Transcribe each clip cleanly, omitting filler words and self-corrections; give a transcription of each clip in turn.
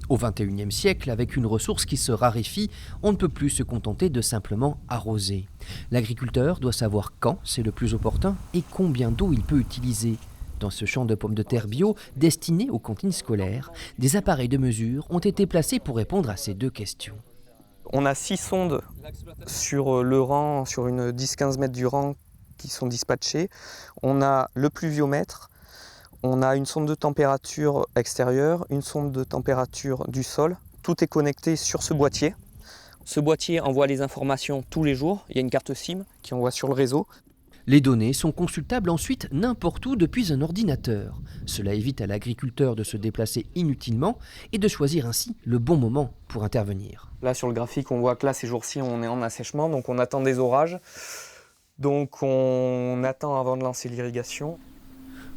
Au XXIe siècle, avec une ressource qui se raréfie, on ne peut plus se contenter de simplement arroser. L'agriculteur doit savoir quand c'est le plus opportun et combien d'eau il peut utiliser. Dans ce champ de pommes de terre bio, destiné aux cantines scolaires, des appareils de mesure ont été placés pour répondre à ces deux questions. On a 6 sondes sur le rang, sur une 10-15 mètres du rang qui sont dispatchées. On a le pluviomètre, on a une sonde de température extérieure, une sonde de température du sol. Tout est connecté sur ce boîtier. Ce boîtier envoie les informations tous les jours. Il y a une carte SIM qui envoie sur le réseau. Les données sont consultables ensuite n'importe où depuis un ordinateur. Cela évite à l'agriculteur de se déplacer inutilement et de choisir ainsi le bon moment pour intervenir. Là sur le graphique, on voit que là ces jours-ci on est en assèchement, donc on attend des orages. Donc on attend avant de lancer l'irrigation.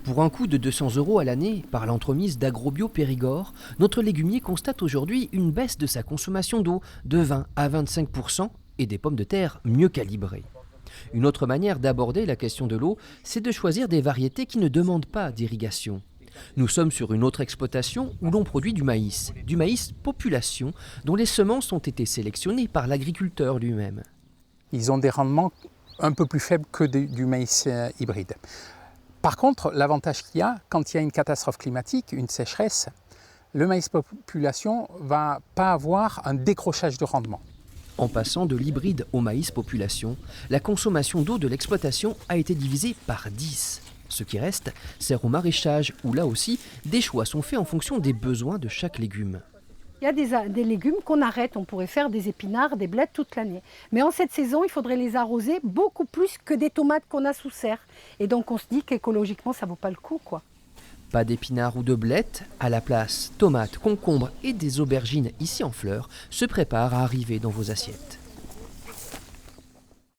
Pour un coût de 200 € à l'année, par l'entremise d'Agrobio Périgord, notre légumier constate aujourd'hui une baisse de sa consommation d'eau de 20 à 25% et des pommes de terre mieux calibrées. Une autre manière d'aborder la question de l'eau, c'est de choisir des variétés qui ne demandent pas d'irrigation. Nous sommes sur une autre exploitation où l'on produit du maïs population, dont les semences ont été sélectionnées par l'agriculteur lui-même. Ils ont des rendements un peu plus faibles que du maïs hybride. Par contre, l'avantage qu'il y a, quand il y a une catastrophe climatique, une sécheresse, le maïs population ne va pas avoir un décrochage de rendement. En passant de l'hybride au maïs population, la consommation d'eau de l'exploitation a été divisée par 10. Ce qui reste sert au maraîchage où là aussi, des choix sont faits en fonction des besoins de chaque légume. Il y a des légumes qu'on arrête, on pourrait faire des épinards, des blettes toute l'année. Mais en cette saison, il faudrait les arroser beaucoup plus que des tomates qu'on a sous serre. Et donc on se dit qu'écologiquement, ça ne vaut pas le coup, quoi. Pas d'épinards ou de blettes, à la place, tomates, concombres et des aubergines ici en fleurs se préparent à arriver dans vos assiettes.